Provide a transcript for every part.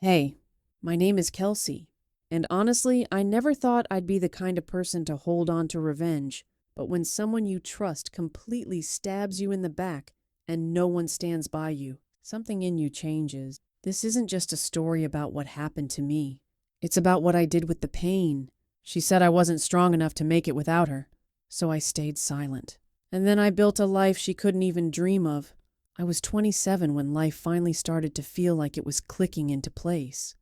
Hey, my name is Kelsey, and honestly, I never thought I'd be the kind of person to hold on to revenge. But when someone you trust completely stabs you in the back and no one stands by you, something in you changes. This isn't just a story about what happened to me. It's about what I did with the pain. She said I wasn't strong enough to make it without her, so I stayed silent. And then I built a life she couldn't even dream of. I was 27 when life finally started to feel like it was clicking into place.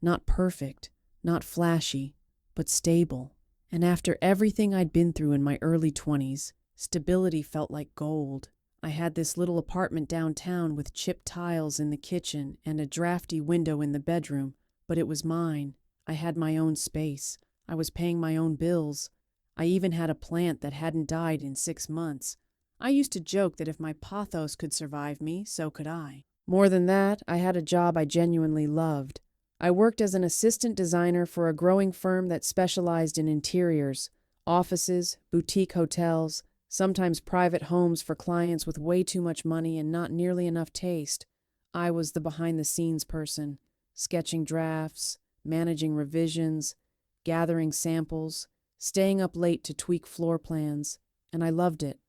Not perfect, not flashy, but stable. And after everything I'd been through in my early 20s, stability felt like gold. I had this little apartment downtown with chipped tiles in the kitchen and a drafty window in the bedroom, but it was mine. I had my own space. I was paying my own bills. I even had a plant that hadn't died in 6 months. I used to joke that if my pothos could survive me, so could I. More than that, I had a job I genuinely loved. I worked as an assistant designer for a growing firm that specialized in interiors, offices, boutique hotels, sometimes private homes for clients with way too much money and not nearly enough taste. I was the behind-the-scenes person, sketching drafts, managing revisions, gathering samples, staying up late to tweak floor plans, and I loved it.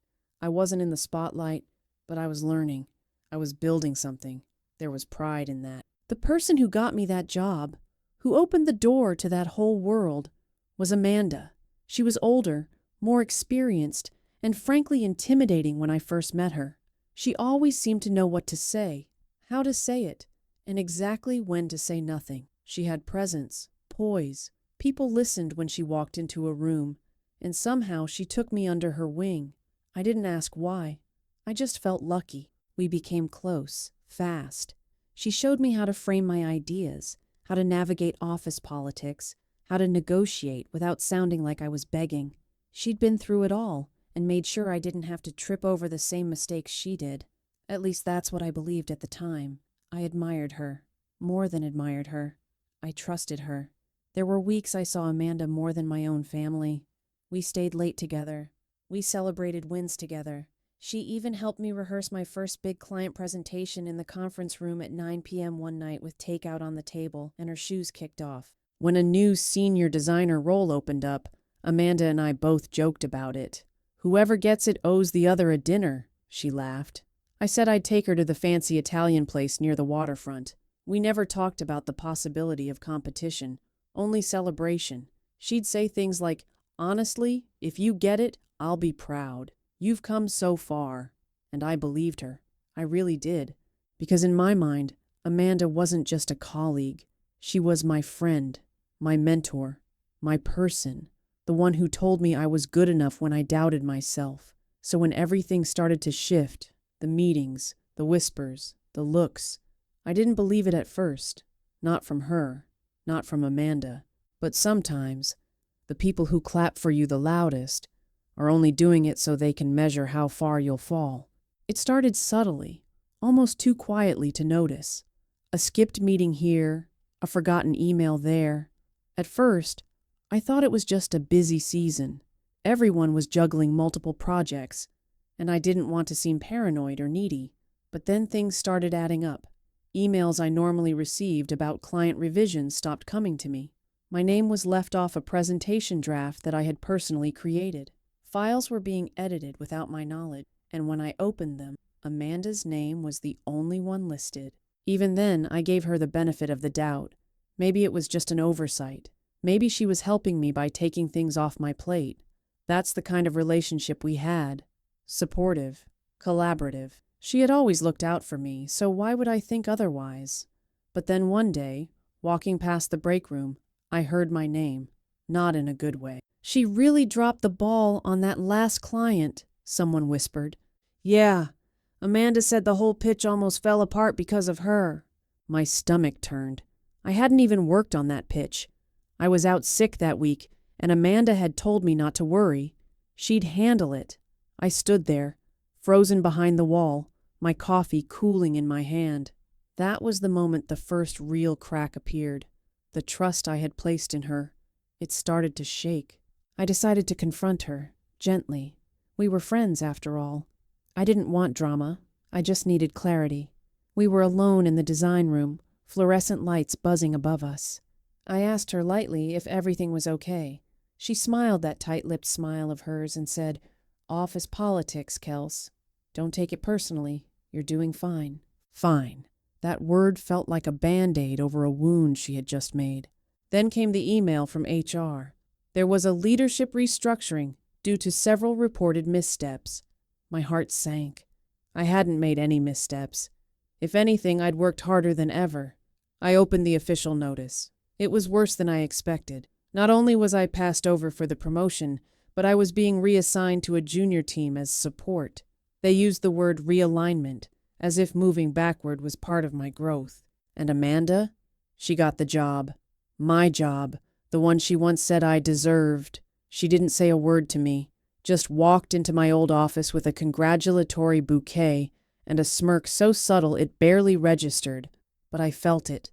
I wasn't in the spotlight, but I was learning. I was building something. There was pride in that. The person who got me that job, who opened the door to that whole world, was Amanda. She was older, more experienced, and frankly intimidating when I first met her. She always seemed to know what to say, how to say it, and exactly when to say nothing. She had presence, poise. People listened when she walked into a room, and somehow she took me under her wing. I didn't ask why. I just felt lucky. We became close, fast. She showed me how to frame my ideas, how to navigate office politics, how to negotiate without sounding like I was begging. She'd been through it all and made sure I didn't have to trip over the same mistakes she did. At least that's what I believed at the time. I admired her. More than admired her. I trusted her. There were weeks I saw Amanda more than my own family. We stayed late together. We celebrated wins together. She even helped me rehearse my first big client presentation in the conference room at 9 p.m. one night with takeout on the table and her shoes kicked off. When a new senior designer role opened up, Amanda and I both joked about it. "Whoever gets it owes the other a dinner," she laughed. I said I'd take her to the fancy Italian place near the waterfront. We never talked about the possibility of competition, only celebration. She'd say things like, "Honestly, if you get it, I'll be proud. You've come so far." And I believed her. I really did. Because in my mind, Amanda wasn't just a colleague. She was my friend, my mentor, my person, the one who told me I was good enough when I doubted myself. So when everything started to shift, the meetings, the whispers, the looks, I didn't believe it at first. Not from her, not from Amanda. But sometimes, the people who clap for you the loudest are only doing it so they can measure how far you'll fall. It started subtly, almost too quietly to notice. A skipped meeting here, a forgotten email there. At first, I thought it was just a busy season. Everyone was juggling multiple projects, and I didn't want to seem paranoid or needy. But then things started adding up. Emails I normally received about client revisions stopped coming to me. My name was left off a presentation draft that I had personally created. Files were being edited without my knowledge, and when I opened them, Amanda's name was the only one listed. Even then, I gave her the benefit of the doubt. Maybe it was just an oversight. Maybe she was helping me by taking things off my plate. That's the kind of relationship we had. Supportive, collaborative. She had always looked out for me, so why would I think otherwise? But then one day, walking past the break room, I heard my name, not in a good way. "She really dropped the ball on that last client," someone whispered. "Yeah, Amanda said the whole pitch almost fell apart because of her." My stomach turned. I hadn't even worked on that pitch. I was out sick that week, and Amanda had told me not to worry. She'd handle it. I stood there, frozen behind the wall, my coffee cooling in my hand. That was the moment the first real crack appeared. The trust I had placed in her. It started to shake. I decided to confront her, gently. We were friends, after all. I didn't want drama. I just needed clarity. We were alone in the design room, fluorescent lights buzzing above us. I asked her lightly if everything was okay. She smiled that tight-lipped smile of hers and said, "Office politics, Kels. Don't take it personally. You're doing fine." Fine. That word felt like a Band-Aid over a wound she had just made. Then came the email from HR. There was a leadership restructuring due to several reported missteps. My heart sank. I hadn't made any missteps. If anything, I'd worked harder than ever. I opened the official notice. It was worse than I expected. Not only was I passed over for the promotion, but I was being reassigned to a junior team as support. They used the word realignment, as if moving backward was part of my growth. And Amanda? She got the job. My job. The one she once said I deserved. She didn't say a word to me, just walked into my old office with a congratulatory bouquet and a smirk so subtle it barely registered. But I felt it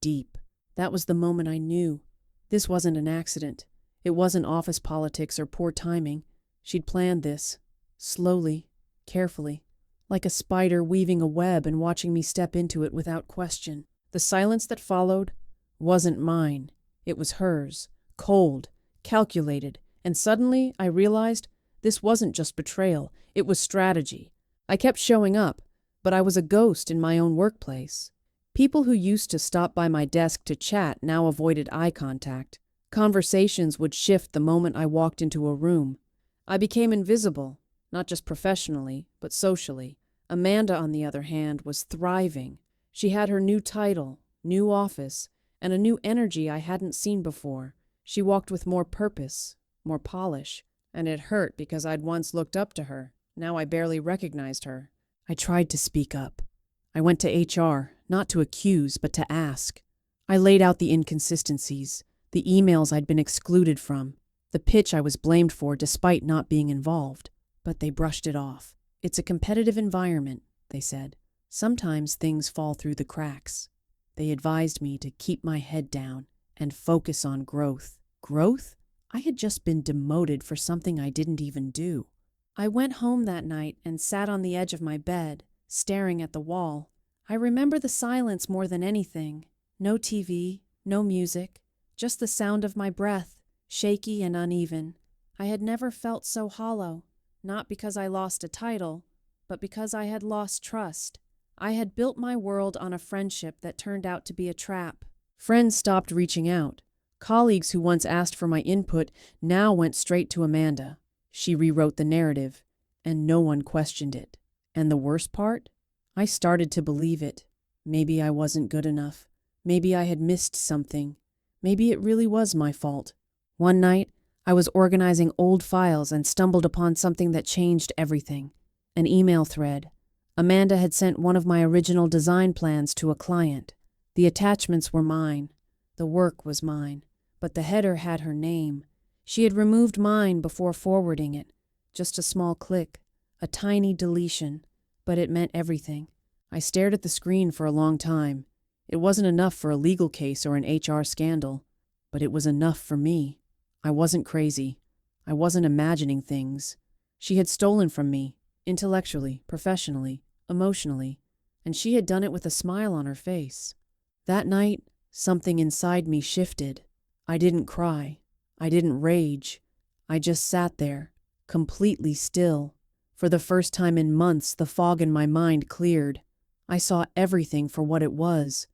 deep. That was the moment I knew. This wasn't an accident. It wasn't office politics or poor timing. She'd planned this. Slowly, carefully. Like a spider weaving a web and watching me step into it without question. The silence that followed wasn't mine. It was hers. Cold, calculated. And suddenly I realized this wasn't just betrayal. It was strategy. I kept showing up, but I was a ghost in my own workplace. People who used to stop by my desk to chat now avoided eye contact. Conversations would shift the moment I walked into a room. I became invisible, not just professionally, but socially. Amanda, on the other hand, was thriving. She had her new title, new office, and a new energy I hadn't seen before. She walked with more purpose, more polish, and it hurt because I'd once looked up to her. Now I barely recognized her. I tried to speak up. I went to HR, not to accuse, but to ask. I laid out the inconsistencies, the emails I'd been excluded from, the pitch I was blamed for despite not being involved. But they brushed it off. "It's a competitive environment," they said. "Sometimes things fall through the cracks." They advised me to keep my head down and focus on growth. Growth? I had just been demoted for something I didn't even do. I went home that night and sat on the edge of my bed, staring at the wall. I remember the silence more than anything. No TV, no music, just the sound of my breath, shaky and uneven. I had never felt so hollow, not because I lost a title, but because I had lost trust. I had built my world on a friendship that turned out to be a trap. Friends stopped reaching out. Colleagues who once asked for my input now went straight to Amanda. She rewrote the narrative, and no one questioned it. And the worst part? I started to believe it. Maybe I wasn't good enough. Maybe I had missed something. Maybe it really was my fault. One night, I was organizing old files and stumbled upon something that changed everything. An email thread. Amanda had sent one of my original design plans to a client. The attachments were mine. The work was mine. But the header had her name. She had removed mine before forwarding it. Just a small click. A tiny deletion. But it meant everything. I stared at the screen for a long time. It wasn't enough for a legal case or an HR scandal. But it was enough for me. I wasn't crazy. I wasn't imagining things. She had stolen from me, intellectually, professionally, emotionally, and she had done it with a smile on her face. That night, something inside me shifted. I didn't cry. I didn't rage. I just sat there, completely still. For the first time in months, the fog in my mind cleared. I saw everything for what it was.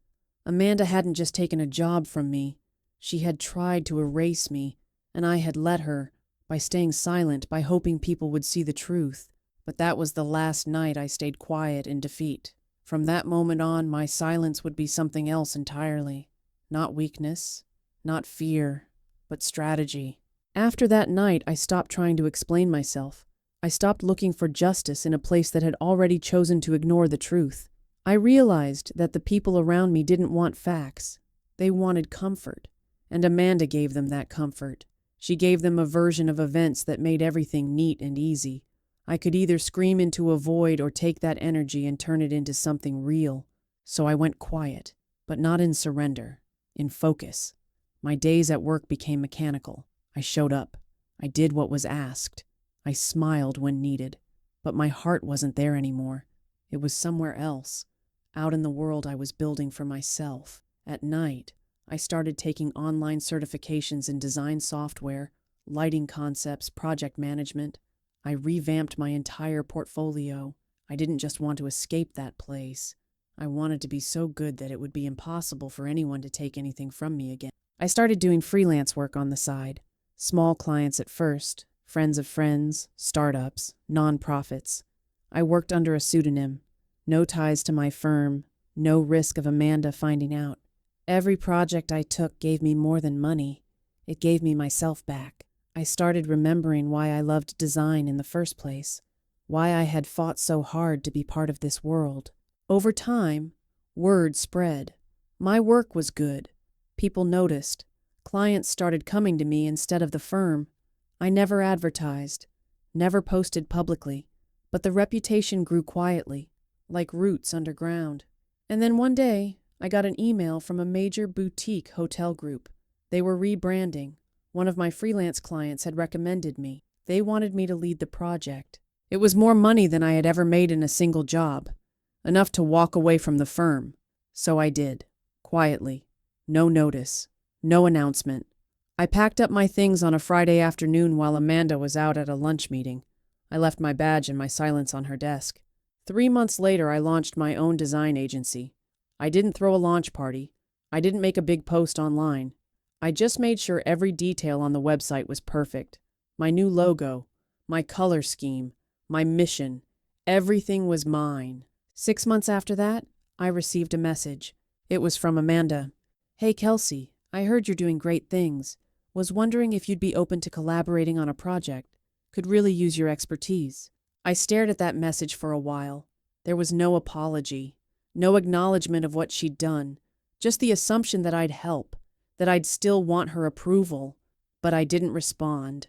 Amanda hadn't just taken a job from me. She had tried to erase me, and I had let her, by staying silent, by hoping people would see the truth. But that was the last night I stayed quiet in defeat. From that moment on, my silence would be something else entirely. Not weakness, not fear, but strategy. After that night, I stopped trying to explain myself. I stopped looking for justice in a place that had already chosen to ignore the truth. I realized that the people around me didn't want facts. They wanted comfort. And Amanda gave them that comfort. She gave them a version of events that made everything neat and easy. I could either scream into a void or take that energy and turn it into something real. So I went quiet, but not in surrender, in focus. My days at work became mechanical. I showed up. I did what was asked. I smiled when needed. But my heart wasn't there anymore. It was somewhere else. out in the world I was building for myself. At night, I started taking online certifications in design software, lighting concepts, project management. I revamped my entire portfolio. I didn't just want to escape that place. I wanted to be so good that it would be impossible for anyone to take anything from me again. I started doing freelance work on the side. Small clients at first, friends of friends, startups, nonprofits. I worked under a pseudonym. No ties to my firm, no risk of Amanda finding out. Every project I took gave me more than money. It gave me myself back. I started remembering why I loved design in the first place, why I had fought so hard to be part of this world. Over time, word spread. My work was good. People noticed. Clients started coming to me instead of the firm. I never advertised, never posted publicly, but the reputation grew quietly, like roots underground. And then one day, I got an email from a major boutique hotel group. They were rebranding. One of my freelance clients had recommended me. They wanted me to lead the project. It was more money than I had ever made in a single job, enough to walk away from the firm. So I did, quietly. No notice, no announcement. I packed up my things on a Friday afternoon while Amanda was out at a lunch meeting. I left my badge and my silence on her desk. 3 months later, I launched my own design agency. I didn't throw a launch party. I didn't make a big post online. I just made sure every detail on the website was perfect. My new logo, my color scheme, my mission, everything was mine. 6 months after that, I received a message. It was from Amanda. "Hey Kelsey, I heard you're doing great things. Was wondering if you'd be open to collaborating on a project. Could really use your expertise." I stared at that message for a while. There was no apology, no acknowledgement of what she'd done, just the assumption that I'd help, that I'd still want her approval. But I didn't respond.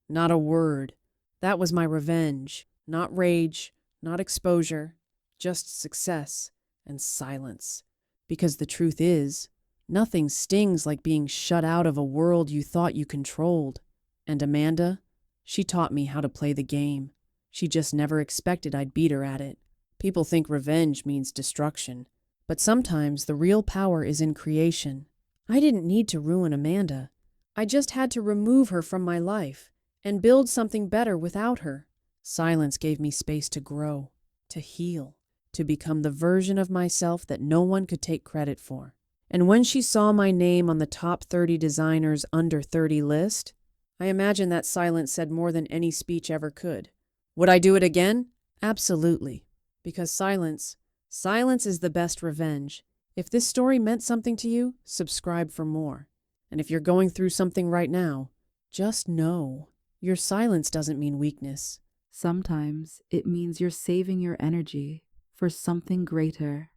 Not a word. That was my revenge. Not rage, not exposure, just success and silence. Because the truth is, nothing stings like being shut out of a world you thought you controlled. And Amanda, she taught me how to play the game. She just never expected I'd beat her at it. People think revenge means destruction, but sometimes the real power is in creation. I didn't need to ruin Amanda. I just had to remove her from my life and build something better without her. Silence gave me space to grow, to heal, to become the version of myself that no one could take credit for. And when she saw my name on the top 30 designers under 30 list, I imagine that silence said more than any speech ever could. Would I do it again? Absolutely. Because silence is the best revenge. If this story meant something to you, subscribe for more. And if you're going through something right now, just know your silence doesn't mean weakness. Sometimes it means you're saving your energy for something greater.